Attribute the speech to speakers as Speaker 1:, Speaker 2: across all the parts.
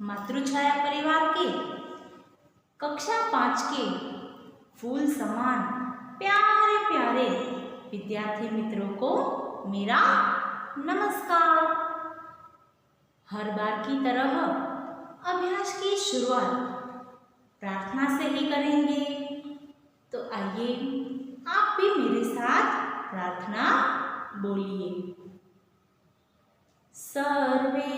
Speaker 1: मातृछाया परिवार के कक्षा 5 के फूल समान प्यारे प्यारे विद्यार्थी मित्रों को मेरा नमस्कार। हर बार की तरह अभ्यास की शुरुआत प्रार्थना से ही करेंगे, तो आइए आप भी मेरे साथ प्रार्थना बोलिए। सर्वे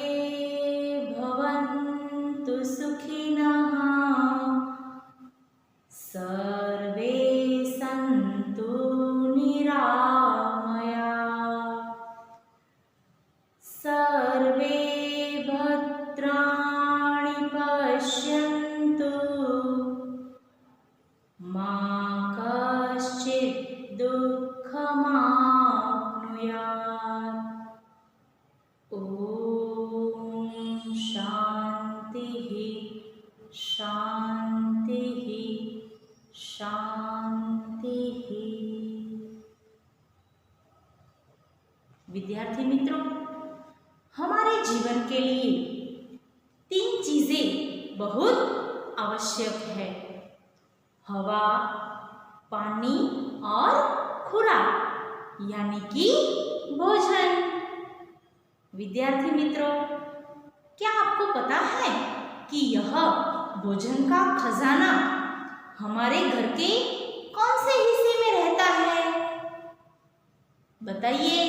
Speaker 1: भवन्तु सुखिनः, सर्वे सन्तु निरामयाः, सर्वे भद्राणि पश्यन्तु, मा कश्चित् दुःखमाप्नुयात्। ॐ शान्तिः शान्तिः शान्तिः। विद्यार्थी मित्रों, हमारे जीवन के लिए 3 चीजें बहुत आवश्यक है: हवा, पानी और खुराक, यानी कि भोजन। विद्यार्थी मित्रों, क्या आपको पता है कि यह भोजन का खजाना हमारे घर के कौन से हिस्से में रहता है? बताइए।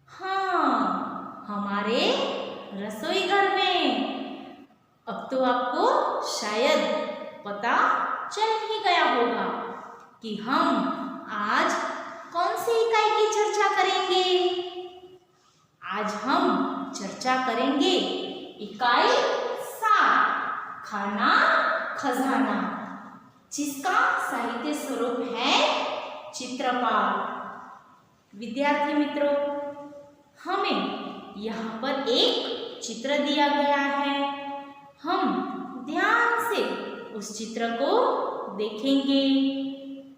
Speaker 1: हाँ, हमारे रसोई घर में। अब तो आपको शायद पता चल ही गया होगा कि हम आज कौन सी इकाई की चर्चा करेंगे। आज हम चर्चा करेंगे इकाई 7, खाना खजाना, जिसका साहित्य स्वरूप है चित्रपाठ। विद्यार्थी मित्रों, हमें यहाँ पर एक चित्र दिया गया है। हम ध्यान से उस चित्र को देखेंगे,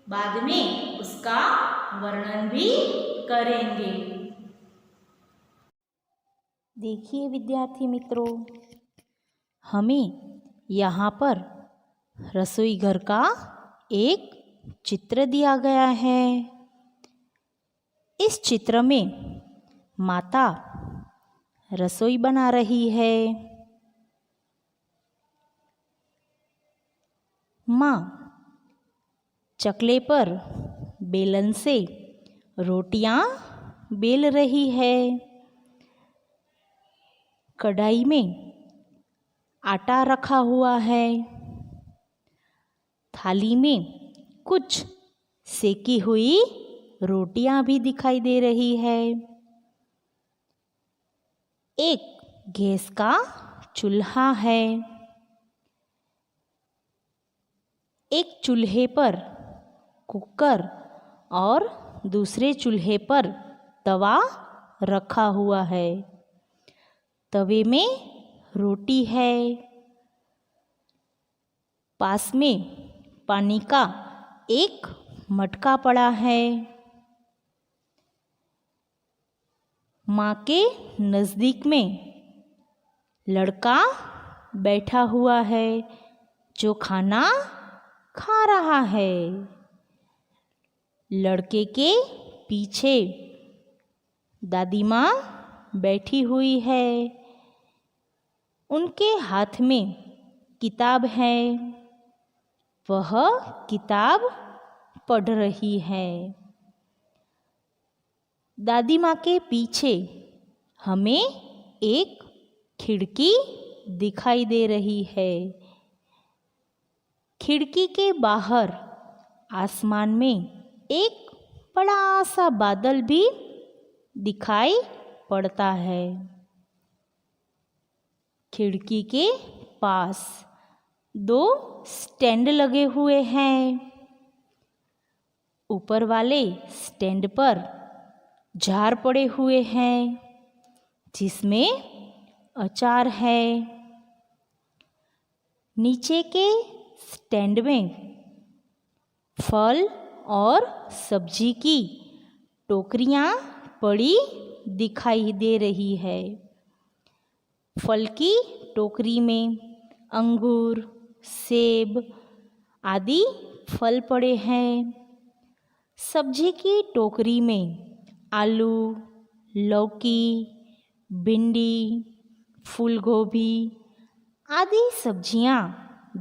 Speaker 1: बाद में उसका वर्णन भी करेंगे। देखिए विद्यार्थी मित्रों, हमें यहाँ पर रसोई घर का एक चित्र दिया गया है। इस चित्र में माता रसोई बना रही है। माँ चकले पर बेलन से रोटियां बेल रही है। कढ़ाई में आटा रखा हुआ है। थाली में कुछ सेकी हुई रोटियां भी दिखाई दे रही है। एक गैस का चूल्हा है। एक चूल्हे पर कुकर और दूसरे चूल्हे पर तवा रखा हुआ है। तवे में रोटी है। पास में पानी का एक मटका पड़ा है। माँ के नज़दीक में लड़का बैठा हुआ है जो खाना खा रहा है। लड़के के पीछे दादी माँ बैठी हुई है। उनके हाथ में किताब है। वह किताब पढ़ रही है। दादी माँ के पीछे हमें एक खिड़की दिखाई दे रही है। खिड़की के बाहर आसमान में एक बड़ा सा बादल भी दिखाई पड़ता है। खिड़की के पास 2 स्टैंड लगे हुए हैं। ऊपर वाले स्टैंड पर जार पड़े हुए हैं जिसमें अचार है। नीचे के स्टैंड में फल और सब्जी की टोकरियाँ पड़ी दिखाई दे रही है। फल की टोकरी में अंगूर, सेब आदि फल पड़े हैं। सब्जी की टोकरी में आलू, लौकी, भिंडी, फूल गोभी आदि सब्जियां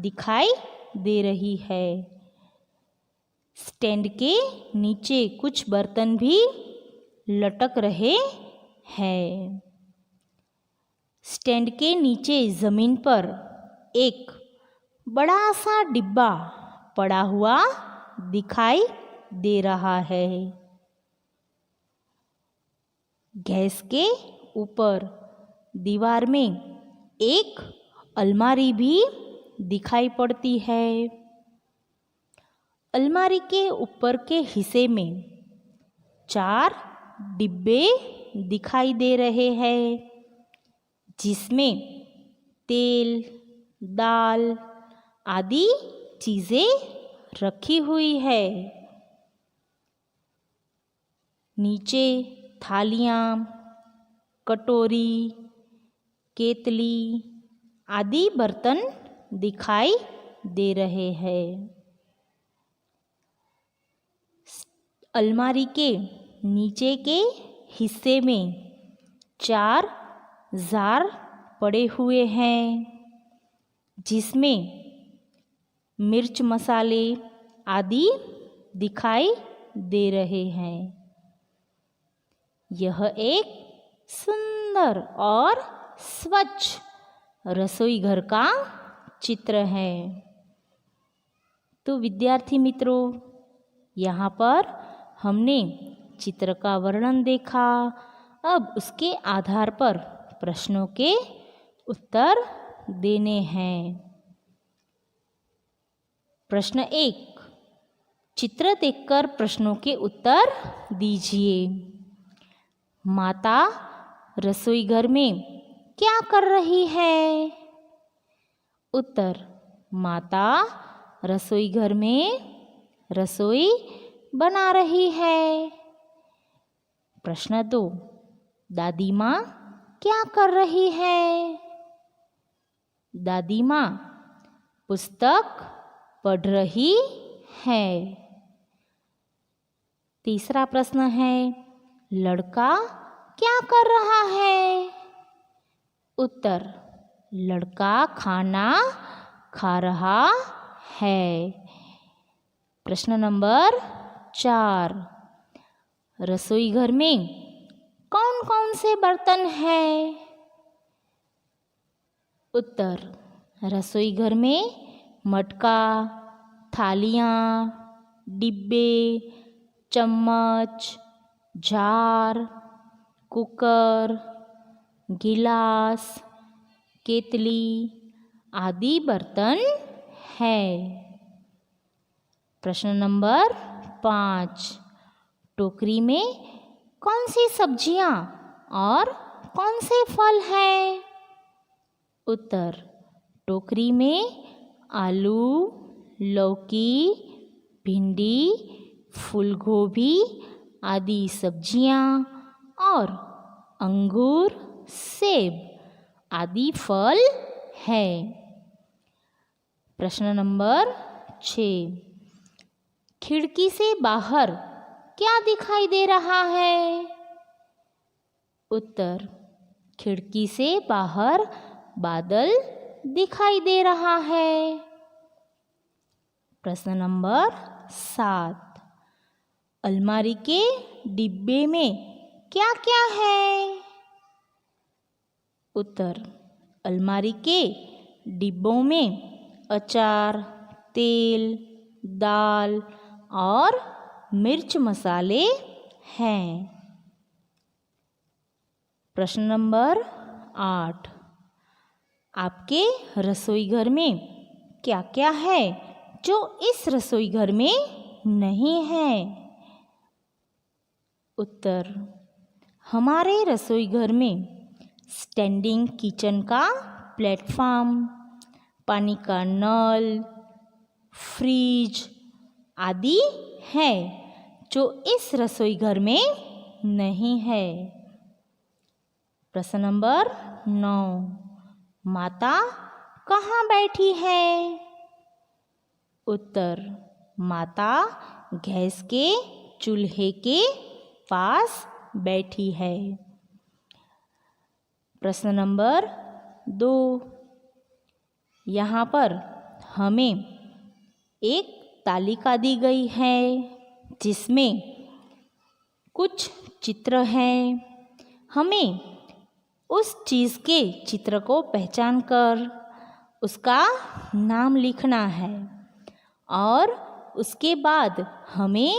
Speaker 1: दिखाई दे रही है। स्टैंड के नीचे कुछ बर्तन भी लटक रहे हैं। स्टैंड के नीचे ज़मीन पर एक बड़ा सा डिब्बा पड़ा हुआ दिखाई दे रहा है। गैस के ऊपर दीवार में एक अलमारी भी दिखाई पड़ती है। अलमारी के ऊपर के हिस्से में 4 डिब्बे दिखाई दे रहे हैं, जिसमें तेल, दाल आदि चीज़ें रखी हुई है। नीचे थालियाँ, कटोरी, केतली आदि बर्तन दिखाई दे रहे हैं। अलमारी के नीचे के हिस्से में 4 जार पड़े हुए हैं, जिसमें मिर्च मसाले आदि दिखाई दे रहे हैं। यह एक सुंदर और स्वच्छ रसोई घर का चित्र है। तो विद्यार्थी मित्रों, यहाँ पर हमने चित्र का वर्णन देखा। अब उसके आधार पर प्रश्नों के उत्तर देने हैं। प्रश्न 1, चित्र देखकर प्रश्नों के उत्तर दीजिए। माता रसोई घर में क्या कर रही है? उत्तर, माता रसोई घर में रसोई बना रही है। प्रश्न 2, दादी माँ क्या कर रही है? दादी माँ पुस्तक पढ़ रही है। तीसरा प्रश्न है, लड़का क्या कर रहा है? उत्तर, लड़का खाना खा रहा है। प्रश्न नंबर 4, रसोई घर में कौन कौन से बर्तन हैं? उत्तर, रसोई घर में मटका, थालियाँ, डिब्बे, चम्मच, जार, कुकर, गिलास, केतली आदि बर्तन हैं। प्रश्न नंबर 5, टोकरी में कौन सी सब्जियां और कौन से फल हैं? उत्तर, टोकरी में आलू, लौकी, भिंडी, फूलगोभी आदि सब्जियां और अंगूर, सेब आदि फल है। प्रश्न नंबर 6, खिड़की से बाहर क्या दिखाई दे रहा है? उत्तर, खिड़की से बाहर बादल दिखाई दे रहा है। प्रश्न नंबर 7, अलमारी के डिब्बे में क्या क्या है? उत्तर, अलमारी के डिब्बों में अचार, तेल, दाल और मिर्च मसाले हैं। प्रश्न नंबर 8, आपके रसोई घर में क्या क्या है जो इस रसोई घर में नहीं है? उत्तर, हमारे रसोई घर में स्टैंडिंग किचन का प्लेटफॉर्म, पानी का नल, फ्रिज आदि है जो इस रसोई घर में नहीं है। प्रश्न नंबर 9, माता कहाँ बैठी है? उत्तर, माता गैस के चूल्हे के पास बैठी है। प्रश्न नंबर 2, यहाँ पर हमें एक तालिका दी गई है जिसमें कुछ चित्र हैं। हमें उस चीज़ के चित्र को पहचान कर उसका नाम लिखना है और उसके बाद हमें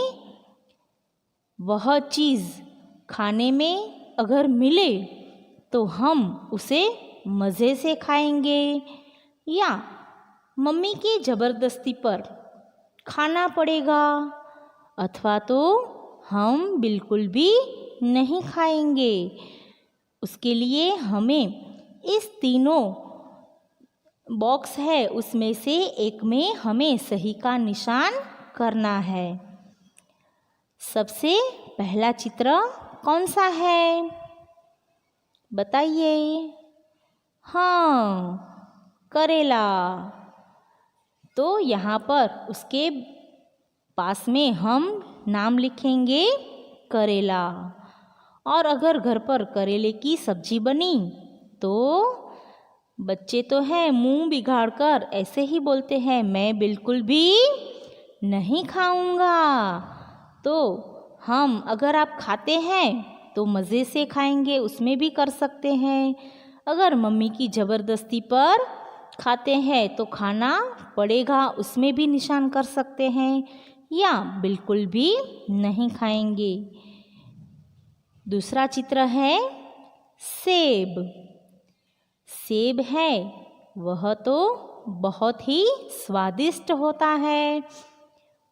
Speaker 1: वह चीज़ खाने में अगर मिले तो हम उसे मज़े से खाएंगे या मम्मी की ज़बरदस्ती पर खाना पड़ेगा, अथवा तो हम बिल्कुल भी नहीं खाएंगे। उसके लिए हमें इस तीनों बॉक्स है उसमें से एक में हमें सही का निशान करना है। सबसे पहला चित्र कौन सा है बताइए? हाँ, करेला। तो यहाँ पर उसके पास में हम नाम लिखेंगे करेला। और अगर घर पर करेले की सब्जी बनी तो बच्चे तो हैं मुंह बिगाड़ कर ऐसे ही बोलते हैं, मैं बिल्कुल भी नहीं खाऊंगा। तो हम अगर आप खाते हैं तो मज़े से खाएंगे, उसमें भी कर सकते हैं। अगर मम्मी की ज़बरदस्ती पर खाते हैं तो खाना पड़ेगा, उसमें भी निशान कर सकते हैं, या बिल्कुल भी नहीं खाएंगे। दूसरा चित्र है सेब। सेब है वह तो बहुत ही स्वादिष्ट होता है,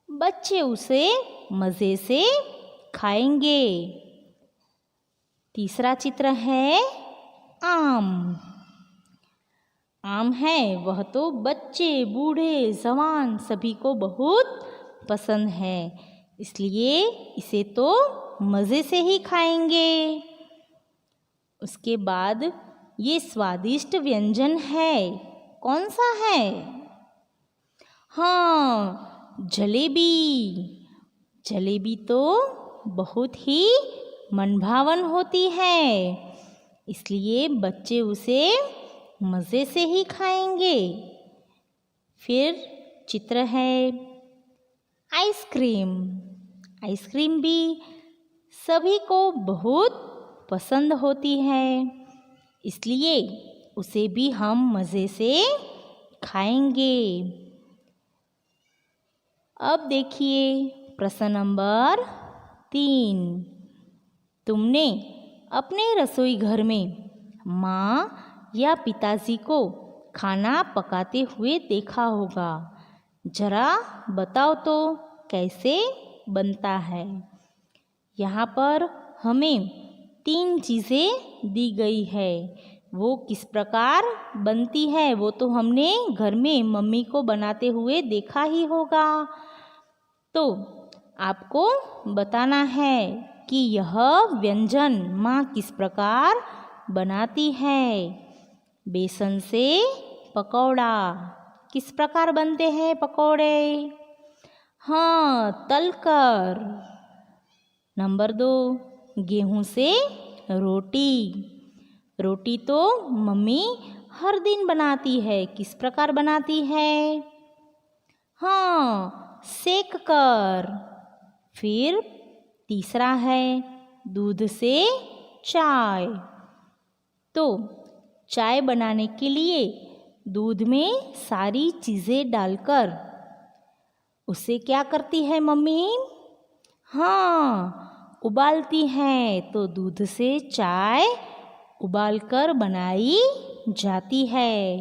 Speaker 1: बच्चे उसे मज़े से खाएंगे। तीसरा चित्र है आम। आम है वह तो बच्चे बूढ़े जवान सभी को बहुत पसंद है, इसलिए इसे तो मज़े से ही खाएंगे। उसके बाद ये स्वादिष्ट व्यंजन है, कौन सा है? हाँ, जलेबी। जलेबी तो बहुत ही मनभावन होती है, इसलिए बच्चे उसे मज़े से ही खाएंगे। फिर चित्र है आइसक्रीम। आइसक्रीम भी सभी को बहुत पसंद होती है, इसलिए उसे भी हम मज़े से खाएंगे। अब देखिए प्रश्न नंबर 3। तुमने अपने रसोई घर में माँ या पिताजी को खाना पकाते हुए देखा होगा, जरा बताओ तो कैसे बनता है। यहाँ पर हमें 3 चीज़ें दी गई है, वो किस प्रकार बनती है वो तो हमने घर में मम्मी को बनाते हुए देखा ही होगा। तो आपको बताना है कि यह व्यंजन माँ किस प्रकार बनाती है। बेसन से पकौड़ा, किस प्रकार बनते हैं पकौड़े? हाँ, तलकर। नंबर 2, गेहूं से रोटी। रोटी तो मम्मी हर दिन बनाती है, किस प्रकार बनाती है? हाँ, सेक कर। फिर तीसरा है दूध से चाय। तो चाय बनाने के लिए दूध में सारी चीज़ें डालकर उसे क्या करती है मम्मी? हाँ, उबालती हैं। तो दूध से चाय उबालकर बनाई जाती है।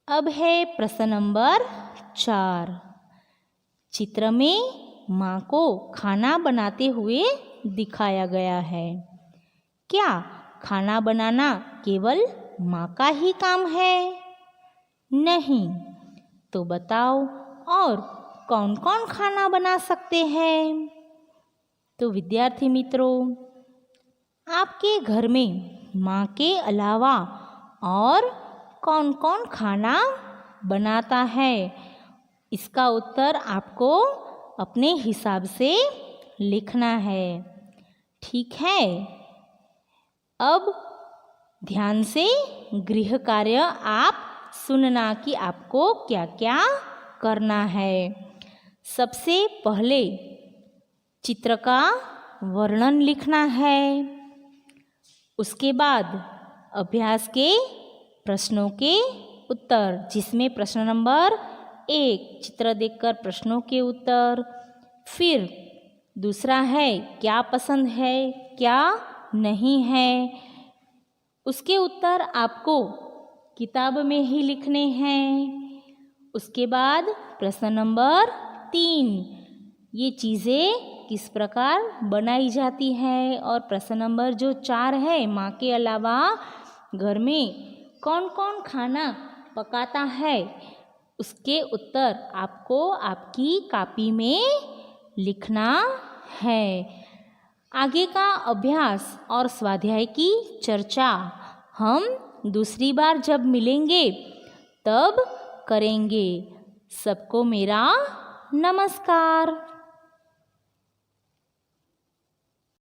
Speaker 1: अब है प्रश्न नंबर 4। चित्र में माँ को खाना बनाते हुए दिखाया गया है। क्या खाना बनाना केवल माँ का ही काम है? नहीं। तो बताओ और कौन कौन खाना बना सकते हैं? तो विद्यार्थी मित्रों, आपके घर में माँ के अलावा और कौन कौन खाना बनाता है? इसका उत्तर आपको अपने हिसाब से लिखना है। ठीक है, अब ध्यान से गृह कार्य आप सुनना कि आपको क्या क्या करना है। सबसे पहले चित्र का वर्णन लिखना है। उसके बाद अभ्यास के प्रश्नों के उत्तर, जिसमें प्रश्न नंबर 1 चित्र देखकर प्रश्नों के उत्तर, फिर दूसरा है क्या पसंद है क्या नहीं है, उसके उत्तर आपको किताब में ही लिखने हैं। उसके बाद प्रश्न नंबर 3 ये चीज़ें किस प्रकार बनाई जाती है, और प्रश्न नंबर जो 4 है माँ के अलावा घर में कौन कौन खाना पकाता है, उसके उत्तर आपको आपकी कॉपी में लिखना है। आगे का अभ्यास और स्वाध्याय की चर्चा हम दूसरी बार जब मिलेंगे तब करेंगे। सबको मेरा नमस्कार।